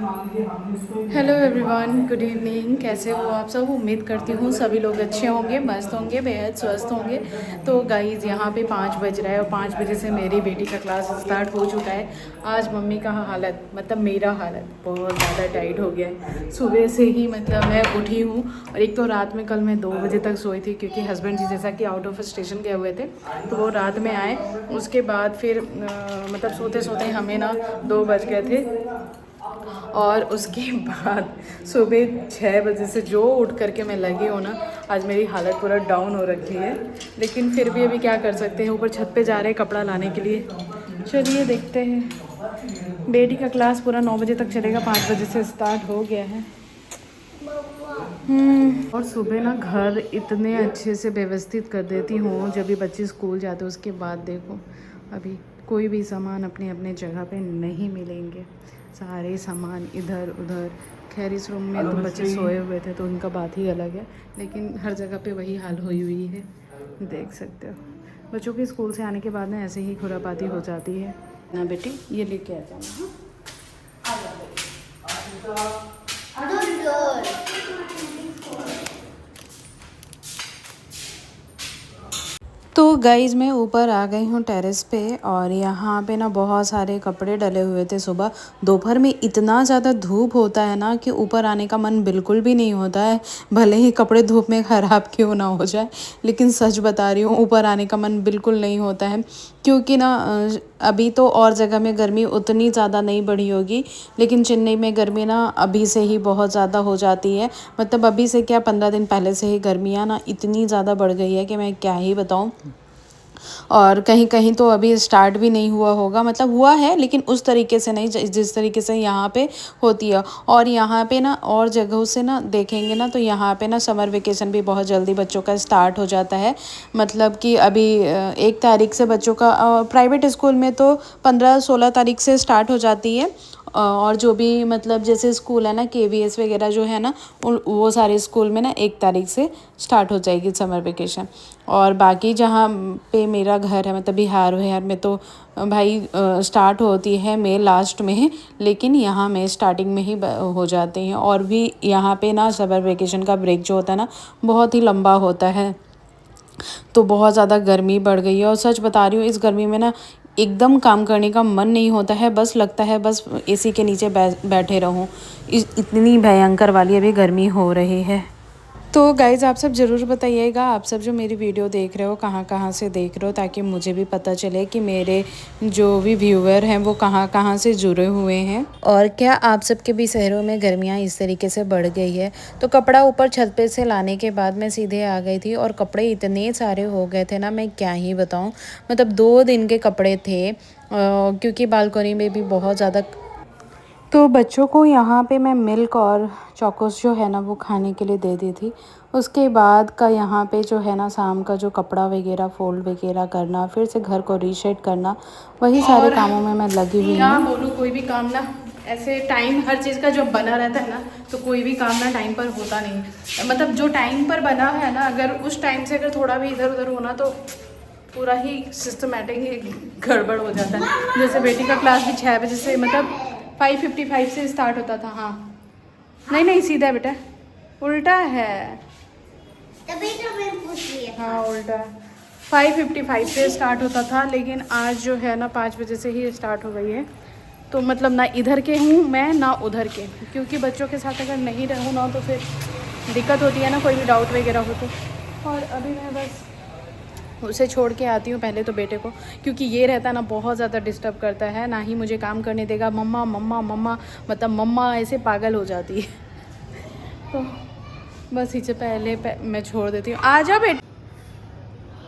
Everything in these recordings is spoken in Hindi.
Hello everyone, good evening. कैसे हो आप सब? उम्मीद करती हूँ सभी लोग अच्छे होंगे, मस्त होंगे, बेहद स्वस्थ होंगे। तो गाइज़ यहाँ पे 5 बज रहा है और 5 बजे से मेरी बेटी का क्लास स्टार्ट हो चुका है। आज मम्मी का हालत, मतलब मेरा हालत बहुत ज़्यादा टाइट हो गया है। सुबह से ही मतलब मैं उठी हूँ और एक तो रात में कल मैं 2 बजे तक सोई थी क्योंकि हस्बैंड जी जैसा कि आउट ऑफ स्टेशन गए हुए थे, तो वो रात में आए। उसके बाद फिर मतलब सोते सोते हमें ना 2 बज गए थे और उसके बाद सुबह 6 बजे से जो उठ करके मैं लगी हूँ ना, आज मेरी हालत पूरा डाउन हो रखी है। लेकिन फिर भी अभी क्या कर सकते हैं, ऊपर छत पे जा रहे हैं कपड़ा लाने के लिए। चलिए देखते हैं। बेटी का क्लास पूरा 9 बजे तक चलेगा, 5 बजे से स्टार्ट हो गया है। और सुबह ना घर इतने अच्छे से व्यवस्थित कर देती हूँ जब भी बच्चे स्कूल जाते हैं। उसके बाद देखो अभी कोई भी सामान अपने अपने जगह पे नहीं मिलेंगे, सारे सामान इधर उधर। खैर इस रूम में तो बच्चे सोए हुए थे तो उनका बात ही अलग है, लेकिन हर जगह पे वही हाल हुई हुई है, देख सकते हो। बच्चों के स्कूल से आने के बाद ना ऐसे ही खुरापाती हो जाती है ना। बेटी ये लेके आ जाना। तो गाइज़ मैं ऊपर आ गई हूँ टेरेस पे और यहाँ पे ना बहुत सारे कपड़े डले हुए थे सुबह। दोपहर में इतना ज़्यादा धूप होता है ना कि ऊपर आने का मन बिल्कुल भी नहीं होता है, भले ही कपड़े धूप में ख़राब क्यों ना हो जाए। लेकिन सच बता रही हूँ, ऊपर आने का मन बिल्कुल नहीं होता है क्योंकि ना अभी तो और जगह में गर्मी उतनी ज़्यादा नहीं बढ़ी होगी, लेकिन चेन्नई में गर्मी ना अभी से ही बहुत ज़्यादा हो जाती है। मतलब अभी से क्या 15 दिन पहले से ही गर्मियाँ ना इतनी ज़्यादा बढ़ गई है कि मैं क्या ही बताऊँ। और कहीं कहीं तो अभी स्टार्ट भी नहीं हुआ होगा, मतलब हुआ है लेकिन उस तरीके से नहीं जिस तरीके से यहाँ पे होती है। और यहाँ पे ना और जगहों से ना देखेंगे ना तो यहाँ पे ना समर वेकेशन भी बहुत जल्दी बच्चों का स्टार्ट हो जाता है। मतलब कि अभी 1 तारीख से बच्चों का, प्राइवेट स्कूल में तो 15-16 तारीख से स्टार्ट हो जाती है। और जो भी मतलब जैसे स्कूल है ना KVS वगैरह जो है ना, वो सारे स्कूल में ना 1 तारीख से स्टार्ट हो जाएगी समर वेकेशन। और बाकी जहाँ पे मेरा घर है मतलब बिहार में तो भाई स्टार्ट होती है मई लास्ट में, लेकिन यहाँ में स्टार्टिंग में ही हो जाते हैं। और भी यहाँ पे ना समर वेकेशन का ब्रेक जो होता है ना बहुत ही लंबा होता है। तो बहुत ज़्यादा गर्मी बढ़ गई है और सच बता रही हूँ इस गर्मी में ना एकदम काम करने का मन नहीं होता है, बस लगता है बस AC के नीचे बैठे रहूँ। इतनी भयंकर वाली अभी गर्मी हो रही है। तो गाइज़ आप सब ज़रूर बताइएगा, आप सब जो मेरी वीडियो देख रहे हो कहाँ कहाँ से देख रहे हो, ताकि मुझे भी पता चले कि मेरे जो भी व्यूअर हैं वो कहाँ कहाँ से जुड़े हुए हैं। और क्या आप सबके भी शहरों में गर्मियाँ इस तरीके से बढ़ गई है? तो कपड़ा ऊपर छत पे से लाने के बाद मैं सीधे आ गई थी और कपड़े इतने सारे हो गए थे ना, मैं क्या ही बताऊँ। मतलब 2 दिन के कपड़े थे क्योंकि बालकनी में भी बहुत ज़्यादा। तो बच्चों को यहाँ पे मैं मिल्क और चॉकोस जो है ना वो खाने के लिए दे दी थी। उसके बाद का यहाँ पे जो है ना शाम का जो कपड़ा वगैरह फोल्ड वगैरह करना, फिर से घर को रीसेट करना, वही सारे कामों में मैं लगी हुई हूँ। बोलूँ कोई भी काम ना ऐसे टाइम हर चीज़ का जो बना रहता है ना, तो कोई भी काम ना टाइम पर होता नहीं। मतलब जो टाइम पर बना है ना, अगर उस टाइम से अगर थोड़ा भी इधर उधर होना तो पूरा ही सिस्टमेटिक ही गड़बड़ हो जाता है। जैसे बेटी का क्लास भी 6 बजे से मतलब 5:55 से स्टार्ट होता था। हाँ नहीं नहीं सीधा है बेटा, उल्टा है। तभी तो मैं पूछ रही हूँ। हाँ उल्टा है, 5:55 से स्टार्ट होता था, लेकिन आज जो है ना 5 बजे से ही स्टार्ट हो गई है। तो मतलब ना इधर के हूँ मैं ना उधर के, क्योंकि बच्चों के साथ अगर नहीं रहूँ ना तो फिर दिक्कत होती है ना, कोई भी डाउट वगैरह हो तो। और अभी मैं बस उसे छोड़ के आती हूँ पहले तो बेटे को, क्योंकि ये रहता ना बहुत ज़्यादा डिस्टर्ब करता है, ना ही मुझे काम करने देगा। मम्मा मम्मा मम्मा, मतलब मम्मा ऐसे पागल हो जाती है। तो बस इसे पहले मैं छोड़ देती हूँ। आ जाओ बेटे,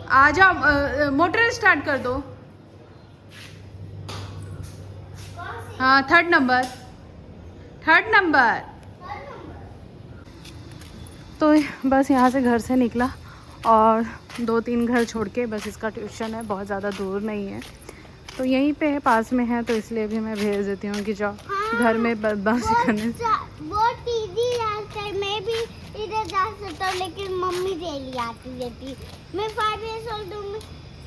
आ जाओ, मोटर स्टार्ट कर दो। हाँ 3rd नंबर, 3rd नंबर। तो बस यहाँ से घर से निकला और 2-3 घर छोड़ के बस इसका ट्यूशन है, बहुत ज़्यादा दूर नहीं है, तो यहीं पे है, पास में है, तो इसलिए भी मैं भेज देती हूँ कि जाओ। हाँ, घर में बदमाशी करने बहुत इजी रास्ता है। मैं भी इधर जा सकता हूँ लेकिन मम्मी डेली आती रहती। मैं 5 years old हूँ,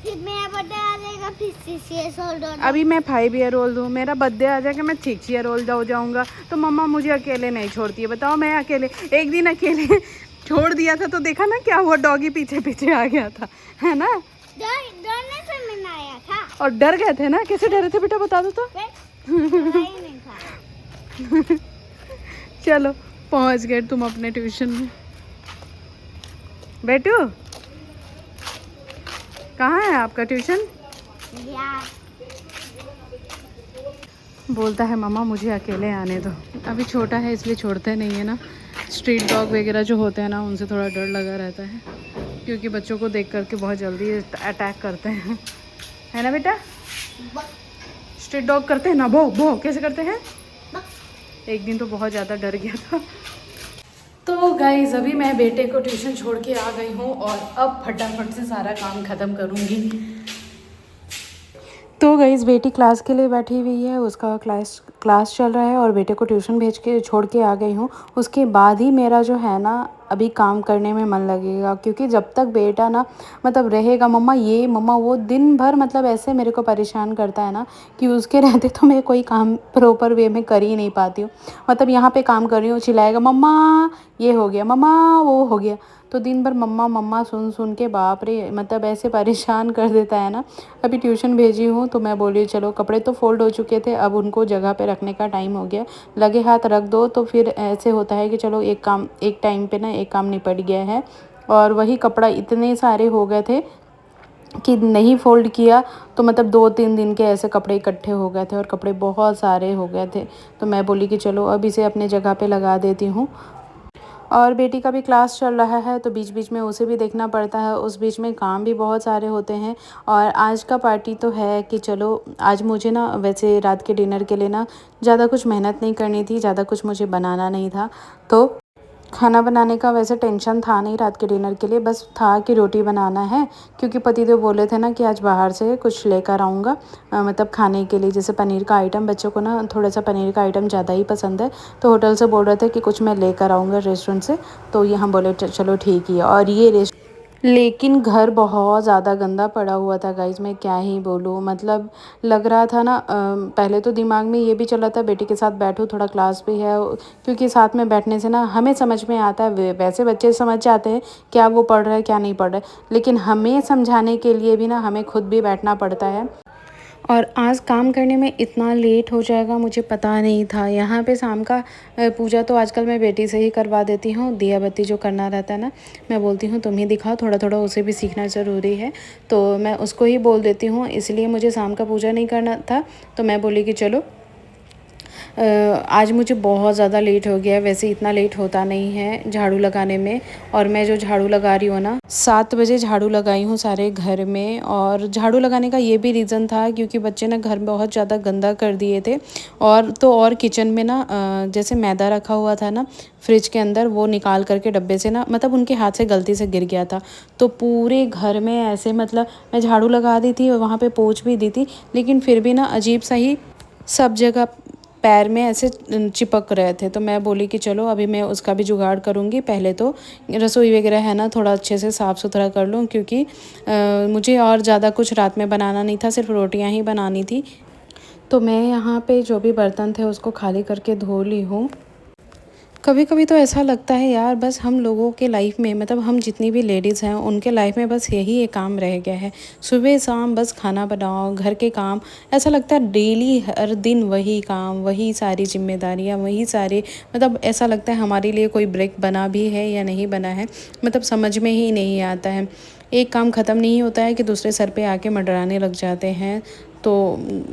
फिर मेरा बर्थडे आ जाएगा, फिर 6 ईयर्स ओल्ड हो। अभी मैं 5 ईयर ओल्ड हूँ, मेरा बर्थडे आ जाएगा, मैं 6 ईयर ओल्ड हो जाऊँगा। तो मम्मा मुझे अकेले नहीं छोड़ती है, बताओ। मैं अकेले एक दिन अकेले छोड़ दिया था तो देखा ना क्या हुआ, डॉगी पीछे पीछे आ गया था, है ना। डरने से मैंने आया था। और डर गए थे ना, कैसे डरे थे बेटा, बता दो तो। नहीं था। चलो पहुँच गए तुम अपने ट्यूशन में। बेटू कहाँ है आपका ट्यूशन? बोलता है मम्मा मुझे अकेले आने दो। अभी छोटा है इसलिए छोड़ते नहीं है ना। स्ट्रीट डॉग वगैरह जो होते हैं ना, उनसे थोड़ा डर लगा रहता है, क्योंकि बच्चों को देख करके बहुत जल्दी अटैक करते हैं, है ना बेटा। स्ट्रीट डॉग करते हैं ना, भो भो कैसे करते हैं। एक दिन तो बहुत ज़्यादा डर गया था। तो गाइज़ अभी मैं बेटे को ट्यूशन छोड़ के आ गई हूँ और अब फटाफट से सारा काम ख़त्म करूँगी। तो गाइज़ बेटी क्लास के लिए बैठी हुई है, उसका क्लास चल रहा है और बेटे को ट्यूशन भेज के छोड़ के आ गई हूँ। उसके बाद ही मेरा जो है ना अभी काम करने में मन लगेगा, क्योंकि जब तक बेटा ना मतलब रहेगा मम्मा ये मम्मा वो, दिन भर मतलब ऐसे मेरे को परेशान करता है ना कि उसके रहते तो मैं कोई काम प्रॉपर वे में कर ही नहीं पाती हूँ। मतलब यहाँ पे काम कर रही हूँ, चिल्लाएगा मम्मा ये हो गया, मम्मा वो हो गया, तो दिन भर मम्मा मम्मा सुन सुन के बाप रे मतलब ऐसे परेशान कर देता है ना। अभी ट्यूशन भेजी हूँ तो मैं बोली चलो, कपड़े तो फोल्ड हो चुके थे, अब उनको जगह पे रखने का टाइम हो गया, लगे हाथ रख दो तो फिर ऐसे होता है कि चलो एक काम एक टाइम पे ना एक काम निपट गया है। और वही कपड़ा इतने सारे हो गए थे कि नहीं फ़ोल्ड किया तो मतलब 2-3 दिन के ऐसे कपड़े इकट्ठे हो गए थे और कपड़े बहुत सारे हो गए थे। तो मैं बोली कि चलो अब इसे अपने जगह पे लगा देती हूँ। और बेटी का भी क्लास चल रहा है तो बीच बीच में उसे भी देखना पड़ता है, उस बीच में काम भी बहुत सारे होते हैं। और आज का पार्टी तो है कि चलो आज मुझे ना वैसे रात के डिनर के लिए ना ज़्यादा कुछ मेहनत नहीं करनी थी, ज़्यादा कुछ मुझे बनाना नहीं था, तो खाना बनाने का वैसे टेंशन था नहीं रात के डिनर के लिए, बस था कि रोटी बनाना है, क्योंकि पतिदेव बोले थे ना कि आज बाहर से कुछ लेकर आऊँगा मतलब खाने के लिए, जैसे पनीर का आइटम, बच्चों को ना थोड़ा सा पनीर का आइटम ज़्यादा ही पसंद है, तो होटल से बोल रहे थे कि कुछ मैं लेकर आऊँगा रेस्टोरेंट से। तो ये हम बोले चलो ठीक ही है। और ये लेकिन घर बहुत ज़्यादा गंदा पड़ा हुआ था गाइज़, मैं क्या ही बोलूँ। मतलब लग रहा था ना पहले तो दिमाग में ये भी चला था बेटी के साथ बैठूँ, थोड़ा क्लास भी है, क्योंकि साथ में बैठने से ना हमें समझ में आता है, वैसे बच्चे समझ जाते हैं क्या वो पढ़ रहा है क्या नहीं पढ़ रहा है, लेकिन हमें समझाने के लिए भी ना हमें खुद भी बैठना पड़ता है। और आज काम करने में इतना लेट हो जाएगा मुझे पता नहीं था। यहाँ पे शाम का पूजा तो आजकल मैं बेटी से ही करवा देती हूँ, दिया बत्ती जो करना रहता है ना, मैं बोलती हूँ तुम ही दिखाओ, थोड़ा थोड़ा उसे भी सीखना ज़रूरी है, तो मैं उसको ही बोल देती हूँ, इसलिए मुझे शाम का पूजा नहीं करना था। तो मैं बोली कि चलो आज मुझे बहुत ज़्यादा लेट हो गया, वैसे इतना लेट होता नहीं है झाड़ू लगाने में। और मैं जो झाड़ू लगा रही हूँ ना 7 बजे झाड़ू लगाई हूँ सारे घर में। और झाड़ू लगाने का ये भी रीज़न था क्योंकि बच्चे ना घर बहुत ज़्यादा गंदा कर दिए थे। और तो और किचन में ना जैसे मैदा रखा हुआ था ना फ्रिज के अंदर, वो निकाल करके डब्बे से ना मतलब उनके हाथ से गलती से गिर गया था, तो पूरे घर में ऐसे मतलब मैं झाड़ू लगा दी थी और वहाँ पे पोंछ भी दी थी, लेकिन फिर भी ना अजीब सा ही सब जगह पैर में ऐसे चिपक रहे थे। तो मैं बोली कि चलो अभी मैं उसका भी जुगाड़ करूँगी, पहले तो रसोई वगैरह है ना थोड़ा अच्छे से साफ़ सुथरा कर लूँ, क्योंकि मुझे और ज़्यादा कुछ रात में बनाना नहीं था, सिर्फ रोटियां ही बनानी थी। तो मैं यहाँ पे जो भी बर्तन थे उसको खाली करके धो ली हूँ। कभी कभी तो ऐसा लगता है यार बस हम लोगों के लाइफ में, मतलब हम जितनी भी लेडीज़ हैं उनके लाइफ में बस यही एक काम रह गया है, सुबह शाम बस खाना बनाओ, घर के काम। ऐसा लगता है डेली हर दिन वही काम, वही सारी जिम्मेदारियां, वही सारे, मतलब ऐसा लगता है हमारे लिए कोई ब्रेक बना भी है या नहीं बना है, मतलब समझ में ही नहीं आता है। एक काम ख़त्म नहीं होता है कि दूसरे सर पे आके मंडराने लग जाते हैं। तो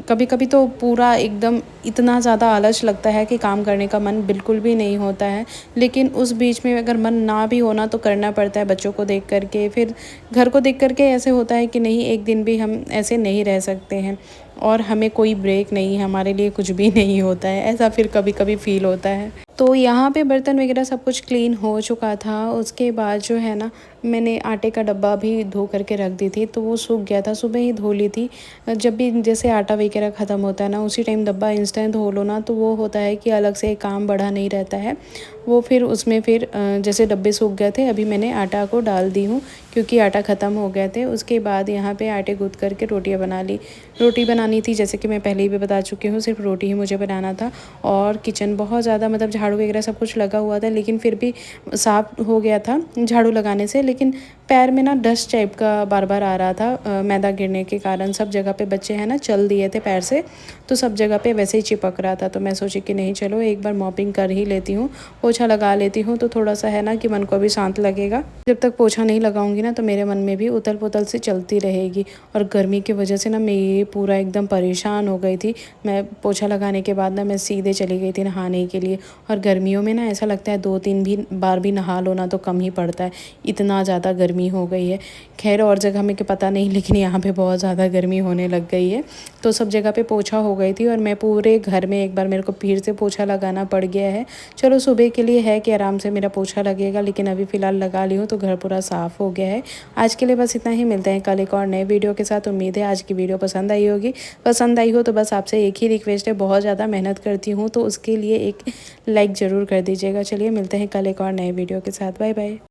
कभी कभी तो पूरा एकदम इतना ज़्यादा आलस लगता है कि काम करने का मन बिल्कुल भी नहीं होता है, लेकिन उस बीच में अगर मन ना भी होना तो करना पड़ता है, बच्चों को देख करके, फिर घर को देख करके ऐसे होता है कि नहीं एक दिन भी हम ऐसे नहीं रह सकते हैं और हमें कोई ब्रेक नहीं है, हमारे लिए कुछ भी नहीं होता है, ऐसा फिर कभी कभी फील होता है। तो यहाँ पे बर्तन वगैरह सब कुछ क्लीन हो चुका था। उसके बाद जो है ना मैंने आटे का डब्बा भी धो करके रख दी थी, तो वो सूख गया था, सुबह ही धो ली थी। जब भी जैसे आटा वगैरह ख़त्म होता है ना उसी टाइम डब्बा इंस्टेंट धो लो ना, तो वो होता है कि अलग से काम बढ़ा नहीं रहता है। वो फिर उसमें फिर जैसे डब्बे सूख गए थे, अभी मैंने आटा को डाल दी हूँ क्योंकि आटा ख़त्म हो गए थे। उसके बाद यहाँ पे आटे गूँथ करके रोटियाँ बना ली। रोटी बनानी थी जैसे कि मैं पहले ही भी बता चुकी हूँ, सिर्फ रोटी ही मुझे बनाना था। और किचन बहुत ज़्यादा मतलब झाड़ू वगैरह सब कुछ लगा हुआ था, लेकिन फिर भी साफ़ हो गया था झाड़ू लगाने से। लेकिन पैर में ना डस्ट टाइप का बार बार आ रहा था, मैदा गिरने के कारण। सब जगह पे बच्चे हैं ना चल दिए थे पैर से, तो सब जगह पे वैसे ही चिपक रहा था। तो मैं सोची कि नहीं चलो एक बार मॉपिंग कर ही लेती हूँ, पोछा लगा लेती हूँ, तो थोड़ा सा है ना कि मन को भी शांत लगेगा। जब तक पोछा नहीं लगाऊंगी ना तो मेरे मन में भी उथल पुथल से चलती रहेगी। और गर्मी की वजह से ना मैं ये पूरा एकदम परेशान हो गई थी। मैं पोछा लगाने के बाद ना मैं सीधे चली गई थी नहाने के लिए। और गर्मियों में ना ऐसा लगता है 2-3 बार भी नहा लो ना तो कम ही पड़ता है, इतना ज़्यादा गर्मी हो गई है। खैर और जगह में कि पता नहीं, लेकिन यहाँ पे बहुत ज़्यादा गर्मी होने लग गई है। तो सब जगह पे पोछा हो गई थी और मैं पूरे घर में एक बार मेरे को फिर से पोछा लगाना पड़ गया है। चलो सुबह के लिए है कि आराम से मेरा पोछा लगेगा, लेकिन अभी फ़िलहाल लगा ली हूँ तो घर पूरा साफ़ हो गया है। आज के लिए बस इतना ही, मिलते हैं कल एक और नए वीडियो के साथ। उम्मीद है आज की वीडियो पसंद आई होगी। पसंद आई हो तो बस आपसे एक ही रिक्वेस्ट है, बहुत ज़्यादा मेहनत करती हूँ तो उसके लिए एक लाइक ज़रूर कर दीजिएगा। चलिए मिलते हैं कल एक और नए वीडियो के साथ। Bye bye.